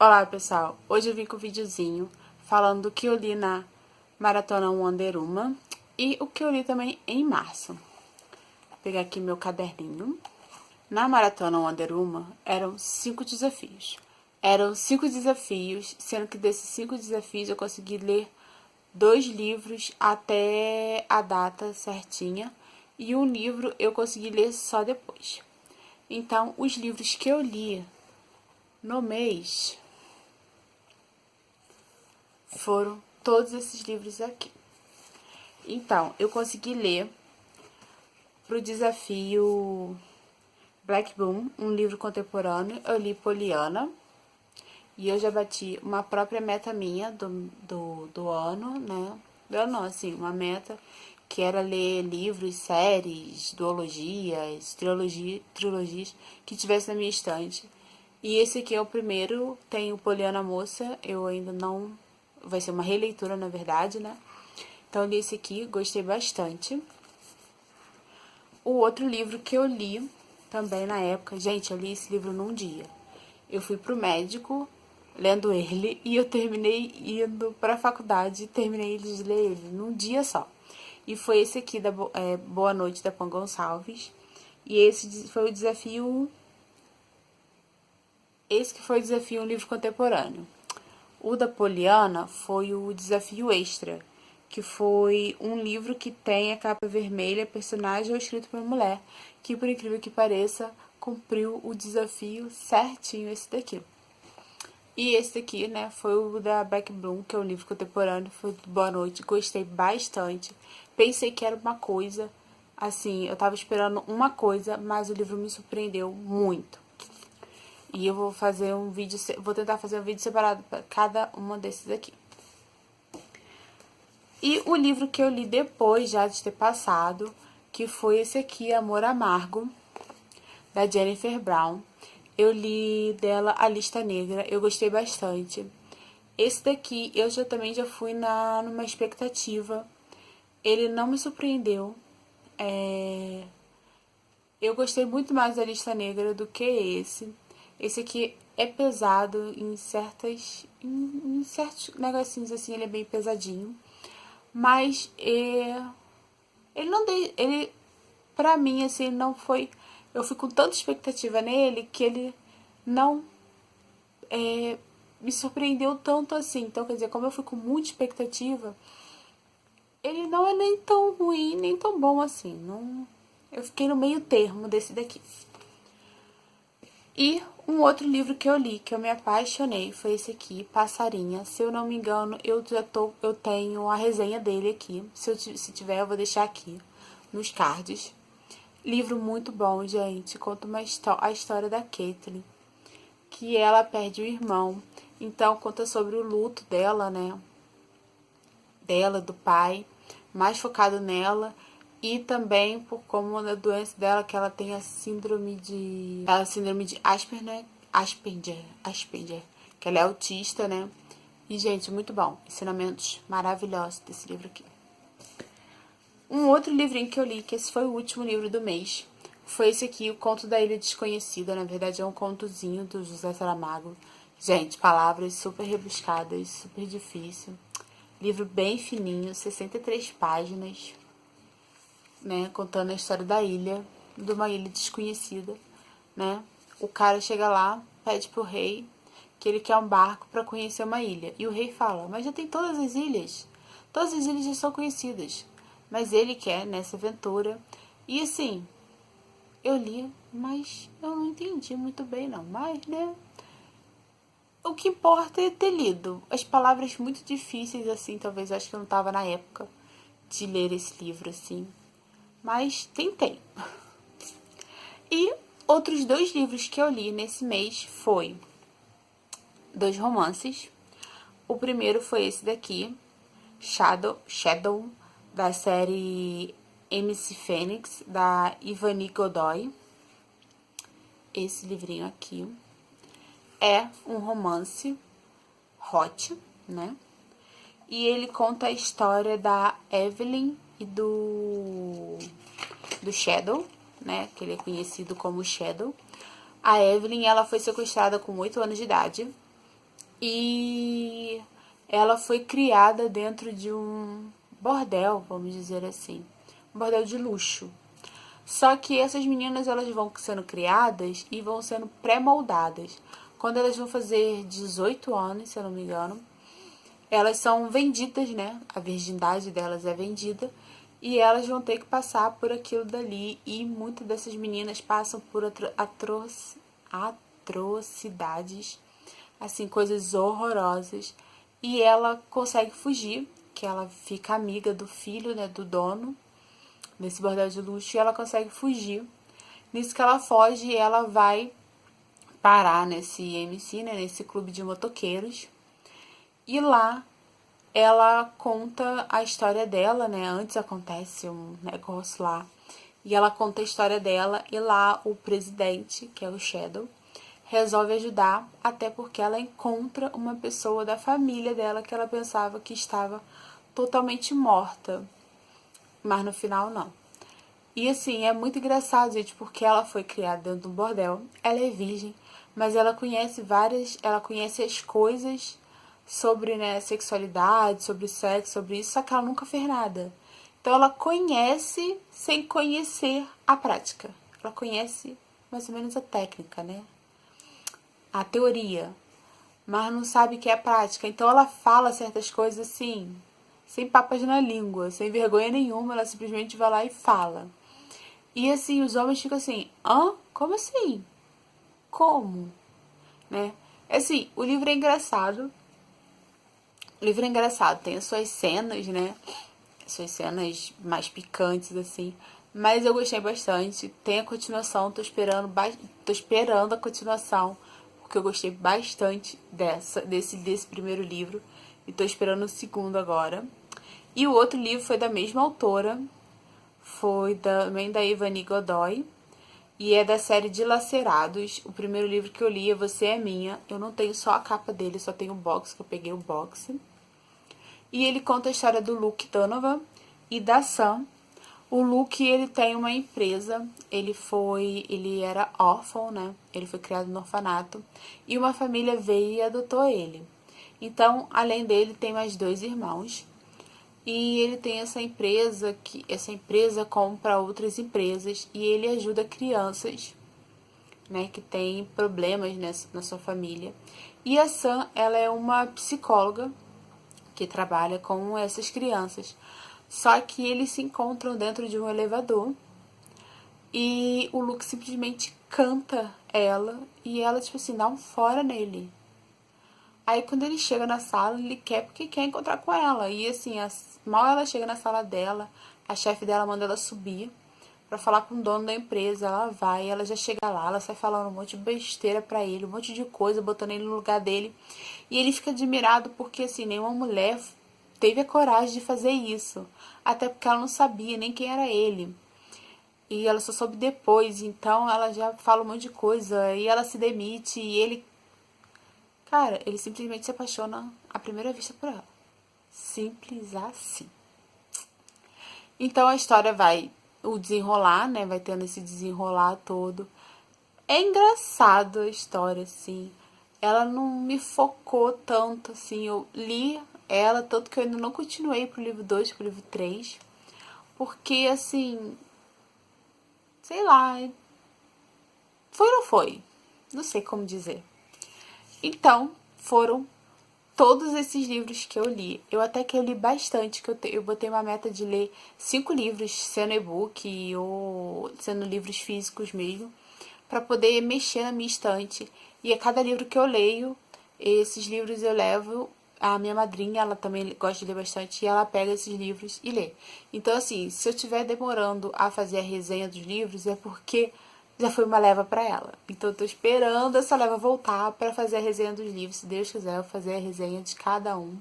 Olá pessoal, hoje eu vim com um videozinho falando do que eu li na Maratona Wonder Woman e o que eu li também em março. Vou pegar aqui meu caderninho. Na Maratona Wonder Woman eram 5 desafios. Sendo que desses 5 desafios eu consegui ler 2 livros até a data certinha e um livro eu consegui ler só depois. Então, os livros que eu li no mês foram todos esses livros aqui. Então, eu consegui ler pro desafio Black Bloom, um livro contemporâneo. Eu li Poliana. E eu já bati uma própria meta minha do ano, né? Do ano não, assim, uma meta que era ler livros, séries, duologias, trilogias que tivesse na minha estante. E esse aqui é o primeiro, tem o Poliana Moça, eu ainda não... Vai ser uma releitura, na verdade, né? Então, eu li esse aqui, gostei bastante. O outro livro que eu li, também na época... Gente, eu li esse livro num dia. Eu fui pro médico, lendo ele, e eu terminei indo pra faculdade, terminei de ler ele num dia só. E foi esse aqui, da Boa Noite, da Pan Gonçalves. E esse foi o desafio... Esse que foi o desafio, um livro contemporâneo. O da Poliana foi o desafio extra, que foi um livro que tem a capa vermelha, personagem ou escrito por mulher, que por incrível que pareça, cumpriu o desafio certinho esse daqui. E esse daqui, né, foi o da Black Bloom, que é um livro contemporâneo, foi do Boa Noite, gostei bastante. Pensei que era uma coisa, assim, eu tava esperando uma coisa, mas o livro me surpreendeu muito. E eu vou fazer um vídeo, vou tentar fazer um vídeo separado para cada uma desses aqui. E o livro que eu li depois já de ter passado, que foi esse aqui, Amor Amargo, da Jennifer Brown. Eu li dela A Lista Negra, eu gostei bastante. Esse daqui eu também já fui numa expectativa. Ele não me surpreendeu. Eu gostei muito mais da Lista Negra do que esse. Esse aqui é pesado em certos negocinhos assim, ele é bem pesadinho. Mas ele não deu, ele pra mim assim não foi, eu fui com tanta expectativa nele que ele não me surpreendeu tanto assim. Então, quer dizer, como eu fui com muita expectativa, ele não é nem tão ruim, nem tão bom assim. Não, eu fiquei no meio termo desse daqui. E um outro livro que eu li, que eu me apaixonei, foi esse aqui, Passarinha. Se eu não me engano, eu tenho a resenha dele aqui. Se tiver, eu vou deixar aqui nos cards. Livro muito bom, gente. Conta a história da Caitlyn, que ela perde o irmão. Então, conta sobre o luto dela, né? Dela, do pai, mais focado nela. E também por como a doença dela, que ela tem a síndrome de Asperger, né? Asperger, que ela é autista, né? E, gente, muito bom. Ensinamentos maravilhosos desse livro aqui. Um outro livrinho que eu li, que esse foi o último livro do mês, foi esse aqui, O Conto da Ilha Desconhecida. Na verdade, é um contozinho do José Saramago. Gente, palavras super rebuscadas, super difícil. Livro bem fininho, 63 páginas, né, contando a história da ilha, de uma ilha desconhecida, né? O cara chega lá, pede pro rei que ele quer um barco para conhecer uma ilha. E o rei fala, mas já tem todas as ilhas. Todas as ilhas já são conhecidas. Mas ele quer nessa aventura. E assim, eu li, mas eu não entendi muito bem não. Mas, né, o que importa é ter lido. As palavras muito difíceis, assim, talvez eu acho que eu não tava na época de ler esse livro, assim. Mas tentei. E outros 2 livros que eu li nesse mês foi 2 romances. O primeiro foi esse daqui, Shadow, da série MC Fênix, da Ivani Godoy. Esse livrinho aqui é um romance hot, né? E ele conta a história da Evelyn e do Shadow, né? Que ele é conhecido como Shadow. A Evelyn, ela foi sequestrada com 8 anos de idade. e ela foi criada dentro de um bordel, vamos dizer assim, um bordel de luxo. Só que essas meninas, elas vão sendo criadas e vão sendo pré-moldadas. Quando elas vão fazer 18 anos, se eu não me engano, elas são vendidas, né? A virgindade delas é vendida e elas vão ter que passar por aquilo dali. E muitas dessas meninas passam por atrocidades, assim, coisas horrorosas. E ela consegue fugir, que ela fica amiga do filho, né, do dono desse bordel de luxo, e ela consegue fugir. Nisso que ela foge, ela vai parar nesse MC, né, nesse clube de motoqueiros. E lá ela conta a história dela, né? Antes acontece um negócio lá. E ela conta a história dela e lá o presidente, que é o Shadow, resolve ajudar, até porque ela encontra uma pessoa da família dela que ela pensava que estava totalmente morta. Mas no final não. E assim, é muito engraçado, gente, porque ela foi criada dentro de um bordel, ela é virgem, mas ela conhece ela conhece as coisas sobre, né, sexualidade, sobre sexo, sobre isso, só que ela nunca fez nada. Então ela conhece sem conhecer a prática. Ela conhece mais ou menos a técnica, né? A teoria, mas não sabe o que é a prática. Então ela fala certas coisas assim, sem papas na língua, sem vergonha nenhuma, ela simplesmente vai lá e fala. E assim, os homens ficam assim, hã? Como assim? Como? Né? Assim, o livro é engraçado. O livro é engraçado, tem as suas cenas, né? As suas cenas mais picantes, assim. Mas eu gostei bastante. Tem a continuação, tô esperando a continuação. Porque eu gostei bastante desse primeiro livro. E tô esperando o segundo agora. E o outro livro foi da mesma autora. Foi também da Ivani Godoy. E é da série Dilacerados. O primeiro livro que eu li é Você é Minha. Eu não tenho só a capa dele, só tenho o box, que eu peguei o box. E ele conta a história do Luke Donovan e da Sam. O Luke, ele tem uma empresa, ele era órfão, né? Ele foi criado no orfanato e uma família veio e adotou ele. Então, além dele, tem mais dois irmãos. E ele tem essa empresa compra outras empresas e ele ajuda crianças, né, que têm problemas na sua família. E a Sam, ela é uma psicóloga que trabalha com essas crianças. Só que eles se encontram dentro de um elevador e o Luke simplesmente canta ela e ela, tipo assim, dá um fora nele. Aí quando ele chega na sala, ele quer porque quer encontrar com ela. E assim, mal ela chega na sala dela, a chefe dela manda ela subir pra falar com o dono da empresa. Ela vai, ela já chega lá, ela sai falando um monte de besteira pra ele, um monte de coisa, botando ele no lugar dele. E ele fica admirado porque assim, nenhuma mulher teve a coragem de fazer isso. Até porque ela não sabia nem quem era ele. E ela só soube depois, então ela já fala um monte de coisa. E ela se demite e ele... Cara, ele simplesmente se apaixona à primeira vista por ela. Simples assim. Então a história vai... O desenrolar, né? Vai tendo esse desenrolar todo. É engraçado a história, assim. Ela não me focou tanto, assim. Eu li ela, tanto que eu ainda não continuei pro livro 2, pro livro 3. Porque, assim... Sei lá. Foi ou não foi? Não sei como dizer. Então, foram todos esses livros que eu li. Eu até que eu li bastante, que eu botei uma meta de ler 5 livros, sendo e-book ou sendo livros físicos mesmo, para poder mexer na minha estante. E a cada livro que eu leio, esses livros eu levo. A minha madrinha, ela também gosta de ler bastante, e ela pega esses livros e lê. Então, assim, se eu estiver demorando a fazer a resenha dos livros, é porque já foi uma leva para ela. Então, eu tô esperando essa leva voltar para fazer a resenha dos livros. Se Deus quiser, eu vou fazer a resenha de cada um.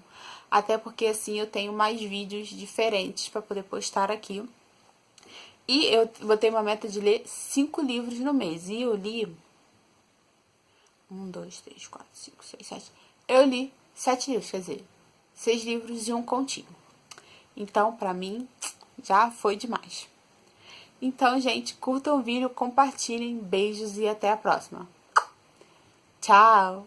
Até porque, assim, eu tenho mais vídeos diferentes para poder postar aqui. E eu botei uma meta de ler 5 livros no mês. E eu li 1, 2, 3, 4, 5, 6, 7. Eu li 7 livros, quer dizer, 6 livros e um continho. Então, pra mim, já foi demais. Então, gente, curtam o vídeo, compartilhem, beijos e até a próxima. Tchau!